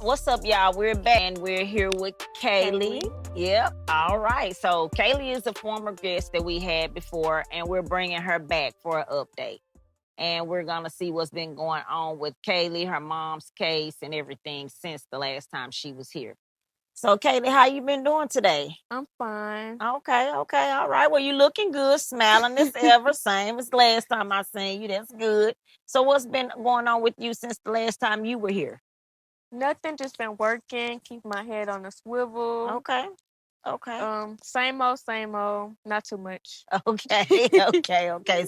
What's up, y'all? We're back and we're here with Kaylee. Yep. All right. So Kaylee is a former guest that we had before, and we're bringing her back for an update. And we're gonna see what's been going on with Kaylee, her mom's case, and everything since the last time she was here. So, Kaylee, how you been doing today? I'm fine. Okay, all right. Well, you looking good, smiling as ever, same as last time I seen you. That's good. So, what's been going on with you since the last time you were here? Nothing, just been working, keep my head on a swivel. Okay, okay. Same old, not too much. Okay.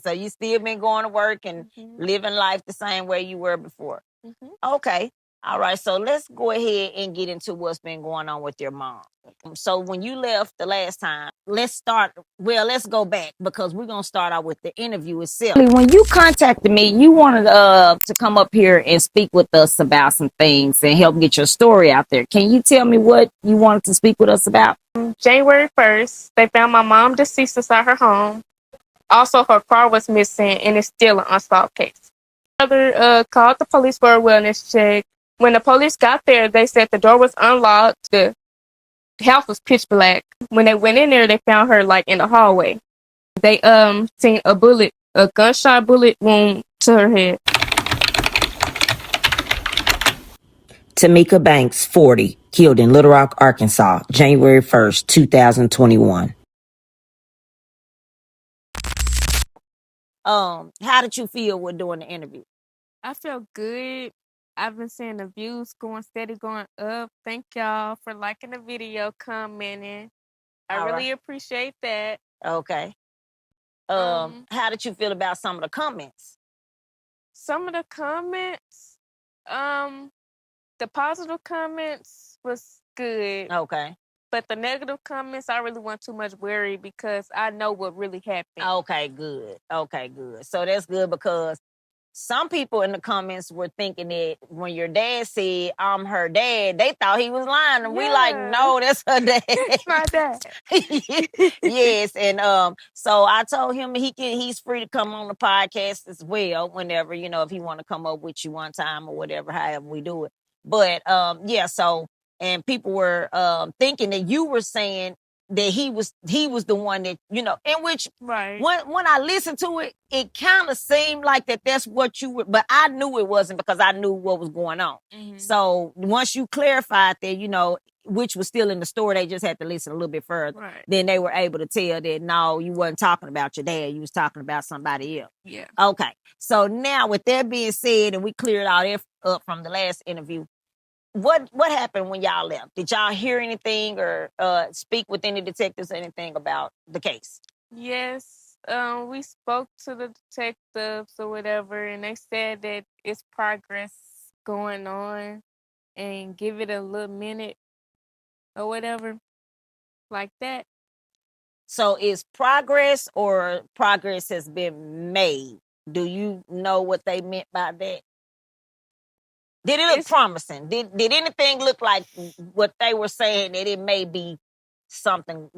So you still been going to work and Mhm. living life the same way you were before. Mhm. Okay. All right. So let's go ahead and get into what's been going on with your mom. So when you left the last time, let's go back because we're going to start out with the interview itself. When you contacted me, you wanted to come up here and speak with us about some things and help get your story out there. Can you tell me what you wanted to speak with us about? January 1st, they found my mom deceased inside her home. Also, her car was missing and it's still an unsolved case. Mother called the police for a wellness check. When the police got there, they said the door was unlocked. The house was pitch black. When they went in there, they found her like in the hallway. They seen a gunshot bullet wound to her head. Tamika Banks, 40, killed in Little Rock, Arkansas, January 1st, 2021. How did you feel with doing the interview? I feel good. I've been seeing the views going up. Thank y'all for liking the video, commenting. I All really right. appreciate that. Okay. How did you feel about some of the comments? Some of the comments, um, the positive comments was good. Okay. But the negative comments, I really want too much worry because I know what really happened. Okay, good. Okay, good. So that's good because some people in the comments were thinking that when your dad said, I'm her dad, they thought he was lying. And we like, no, that's her dad. My dad. Yes. And so I told him he's free to come on the podcast as well whenever, if he want to come up with you one time or whatever, however we do it. But yeah, so and people were thinking that you were saying that he was the one that, in which Right. when I listened to it, it kind of seemed like that's what you were, but I knew it wasn't because I knew what was going on. Mhm. So once you clarified that, which was still in the story, they just had to listen a little bit further. Right. Then they were able to tell that no, you wasn't talking about your dad, you was talking about somebody else. Yeah. Okay. So now with that being said, and we cleared all that up from the last interview, what happened when y'all left? Did y'all hear anything or speak with any detectives or anything about the case? Yes. We spoke to the detectives or whatever, and they said that it's progress going on and give it a little minute or whatever, like that. So is progress or progress has been made? Do you know what they meant by that? Did it look promising? Did anything look like what they were saying that it may be something,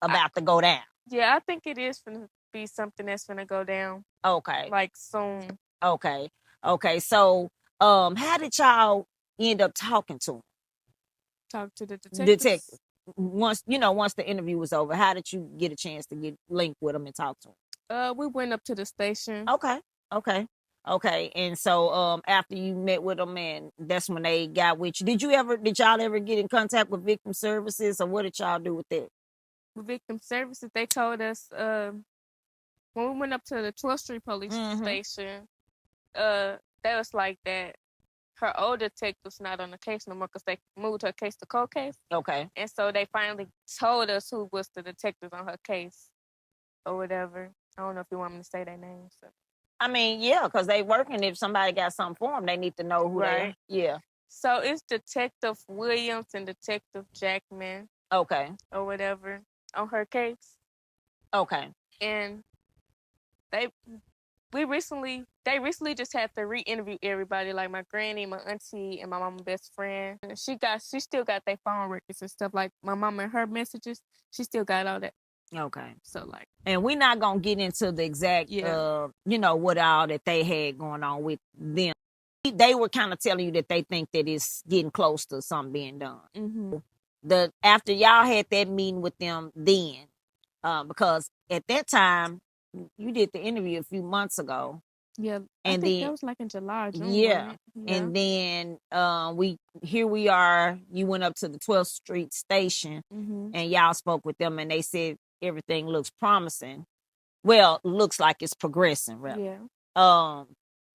about to go down? Yeah, I think it is going to be something that's going to go down. Okay. Like soon. Okay. Okay. So how did y'all end up talking to them? Talk to the detectives. Once the interview was over, how did you get a chance to get linked with them and talk to them? We went up to the station. Okay. And so after you met with them and that's when they got with you. Did y'all ever get in contact with victim services or what did y'all do with that? With victim services, they told us when we went up to the 12th Street Police Station, they was like that her old detective's not on the case no more because they moved her case to cold case. Okay. And so they finally told us who was the detectives on her case or whatever. I don't know if you want me to say their names. So. I mean, yeah, because they working. If somebody got something for them, they need to know who they are. Yeah. So it's Detective Williams and Detective Jackman. Okay. Or whatever on her case. Okay. And they recently just had to re-interview everybody, like my granny, my auntie, and my mama's best friend. And she still got their phone records and stuff, like my mama and her messages. She still got all that. Okay. So like, and we're not gonna get into the exact, what all that they had going on with them. they were kind of telling you that they think that it's getting close to something being done. Mm-hmm. After y'all had that meeting with them then, because at that time you did the interview a few months ago. Yeah, and I think then that was like in July or June. yeah, Wasn't it? Yeah. and then we are. You went up to the 12th Street station, Mm-hmm. and y'all spoke with them, and they said everything looks promising. Well, looks like it's progressing, right? Yeah.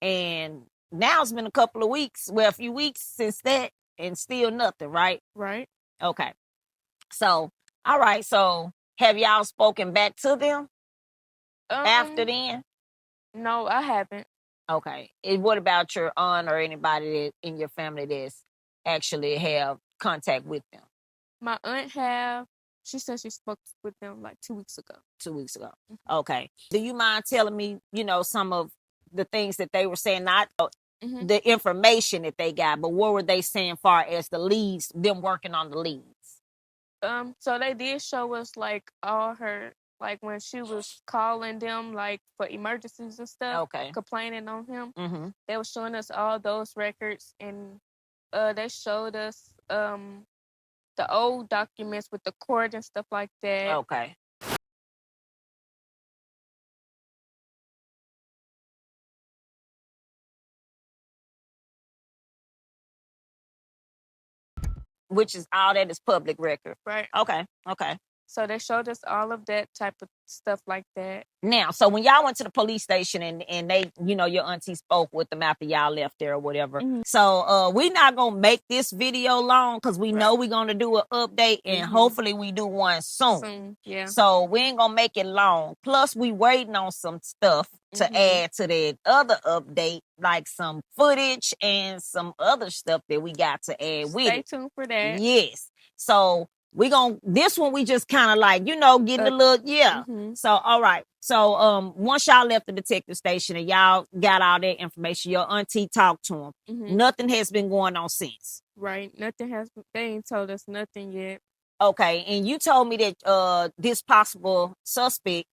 And now it's been a couple of weeks, well, a few weeks since that, and still nothing, right? Right. Okay. So, all right. So, have y'all spoken back to them after then? No, I haven't. Okay. And what about your aunt or anybody that in your family that's actually have contact with them? My aunt have. She said she spoke with them like 2 weeks ago. 2 weeks ago. Okay. Do you mind telling me, some of the things that they were saying, not Mm-hmm. the information that they got, but what were they saying far as the leads, them working on the leads? So they did show us like all her, like when she was calling them like for emergencies and stuff, Okay. complaining on him. Mm-hmm. They were showing us all those records, and they showed us the old documents with the court and stuff like that. Okay. Which is all that is public record. Right. Okay. Okay. So they showed us all of that type of stuff like that. Now, so when y'all went to the police station and they, your auntie spoke with them after y'all left there or whatever. Mm-hmm. So we not gonna make this video long because we know we're gonna do an update and hopefully we do one soon. Yeah. So we ain't gonna make it long. Plus, we waiting on some stuff to add to that other update, like some footage and some other stuff that we got to add with it. Stay tuned for that. Yes. So this one we just kind of like, getting a little, yeah. Mm-hmm. So, all right. So, once y'all left the detective station and y'all got all that information, your auntie talked to him. Mm-hmm. Nothing has been going on since. Right. They ain't told us nothing yet. Okay. And you told me that, this possible suspect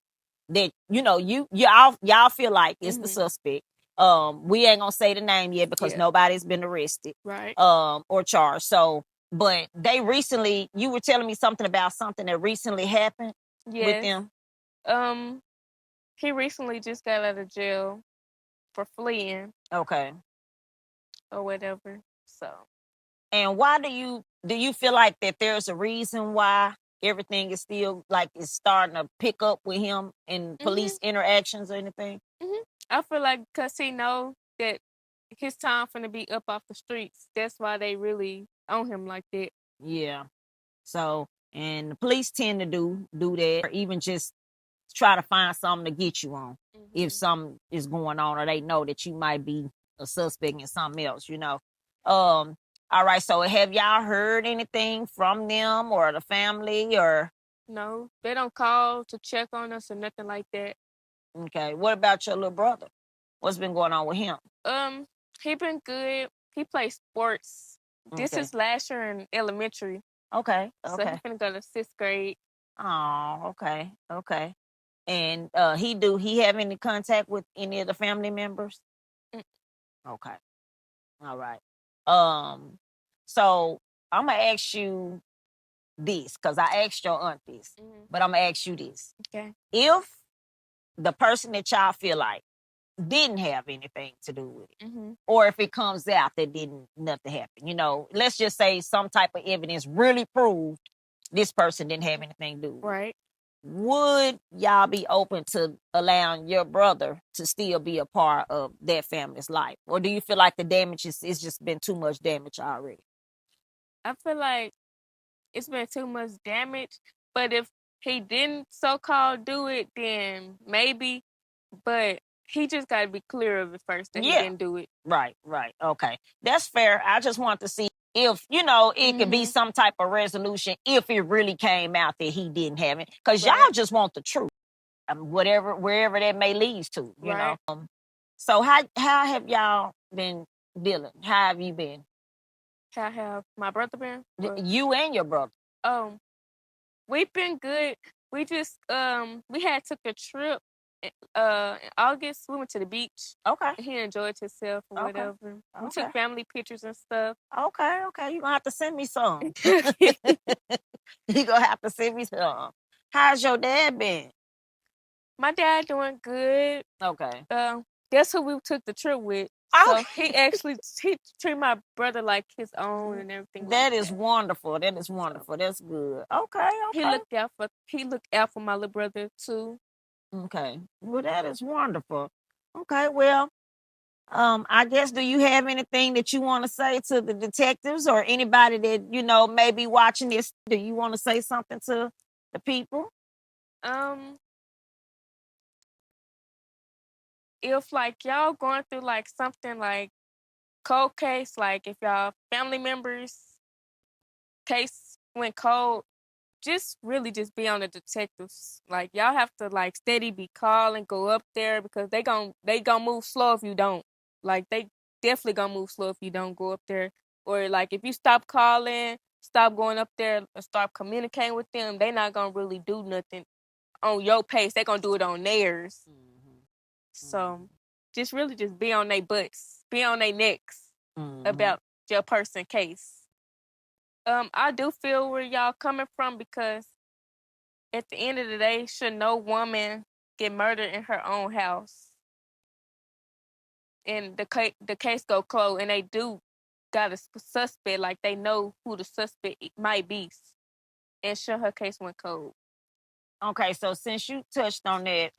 that, y'all feel like it's the suspect. We ain't gonna say the name yet because nobody's been arrested. Right. Or charged. So, but they recently, you were telling me something about something that recently happened with them. He recently just got out of jail for fleeing. Okay. Or whatever. So. And why do you feel like that there's a reason why everything is still like it's starting to pick up with him in police interactions or anything? Mm-hmm. I feel like because he know that his time finna be up off the streets. That's why they really on him like that. Yeah. So, and the police tend to do that, or even just try to find something to get you on if something is going on, or they know that you might be a suspect in something else. All right. So, have y'all heard anything from them or the family or? No, they don't call to check on us or nothing like that. Okay. What about your little brother? What's been going on with him? He been good. He plays sports. This is last year in elementary. Okay. So he's gonna go to 6th grade. Oh, okay. Okay. And he have any contact with any of the family members? Okay. All right. So I'm gonna ask you this because I asked your aunt this, but I'm gonna ask you this. Okay. If the person that y'all feel like didn't have anything to do with it, or if it comes out that nothing happened, let's just say some type of evidence really proved this person didn't have anything to do with it. Right. Would y'all be open to allowing your brother to still be a part of that family's life? Or do you feel like the damage it's just been too much damage already? I feel like it's been too much damage, but if he didn't so-called do it, then maybe, but he just got to be clear of it first that he didn't do it. Right. Okay. That's fair. I just want to see if, it could be some type of resolution if it really came out that he didn't have it. Because y'all just want the truth, wherever that may lead to, you know. So how have y'all been dealing? How have you been? How have my brother been? You and your brother. We've been good. We just we had took a trip In August, we went to the beach. Okay. He enjoyed himself or Okay. whatever. We Okay. took family pictures and stuff. Okay. You're gonna have to send me some. You're gonna have to send me some. How's your dad been? My dad doing good. Okay. Guess who we took the trip with? So he treated my brother like his own and everything. That is wonderful. That is wonderful. That's good. Okay. He looked out for my little brother too. Okay. Well, that is wonderful. Okay. Well, I guess, do you have anything that you want to say to the detectives or anybody that may be watching this? Do you want to say something to the people? If like y'all going through like something like cold case, like if y'all family members case went cold, just really just be on the detectives. Like y'all have to like steady be calling, go up there because they gonna move slow if you don't. Like they definitely gonna move slow if you don't go up there. Or like if you stop calling, stop going up there and start communicating with them, they not gonna really do nothing on your pace. They gonna do it on theirs. So just really just be on their butts, be on their necks about your person case. I do feel where y'all coming from because at the end of the day, should no woman get murdered in her own house? And the case go closed, and they do got a suspect, like they know who the suspect might be, and sure her case went cold. Okay, so since you touched on that,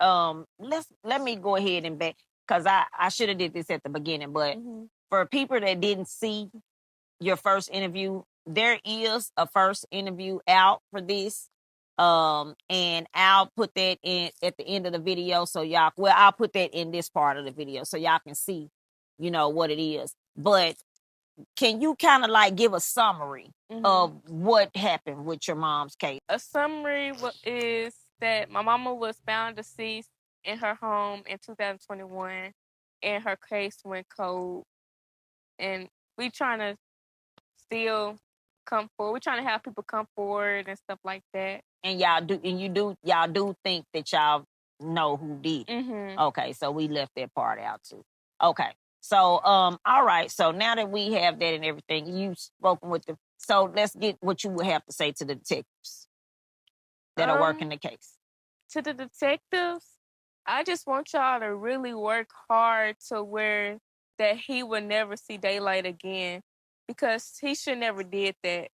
let me go ahead and back because I should have did this at the beginning, but for people that didn't see your first interview, there is a first interview out for this. And I'll put that in at the end of the video so I'll put that in this part of the video so y'all can see, what it is. But can you kind of like give a summary of what happened with your mom's case? A summary is that my mama was found deceased in her home in 2021, and her case went cold. And we trying to still come forward. We're trying to have people come forward and stuff like that. And y'all do think that y'all know who did it. Okay, so we left that part out too. Okay. So all right. So now that we have that and everything, you've spoken with them. So let's get what you would have to say to the detectives that are working the case. To the detectives, I just want y'all to really work hard to where that he would never see daylight again, because he should never did that.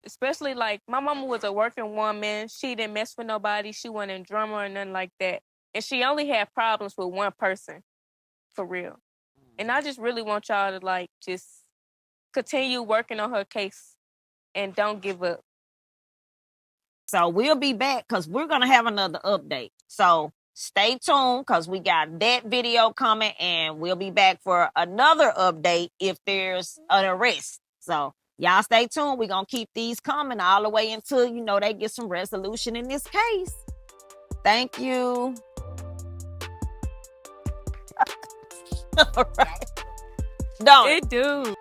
Especially like my mama was a working woman. She didn't mess with nobody. She wasn't in drama or nothing like that. And she only had problems with one person, for real. And I just really want y'all to like just continue working on her case and don't give up. So we'll be back because we're going to have another update. So stay tuned because we got that video coming, and we'll be back for another update if there's an arrest. So y'all stay tuned. We're going to keep these coming all the way until, they get some resolution in this case. Thank you. All right. Don't it do.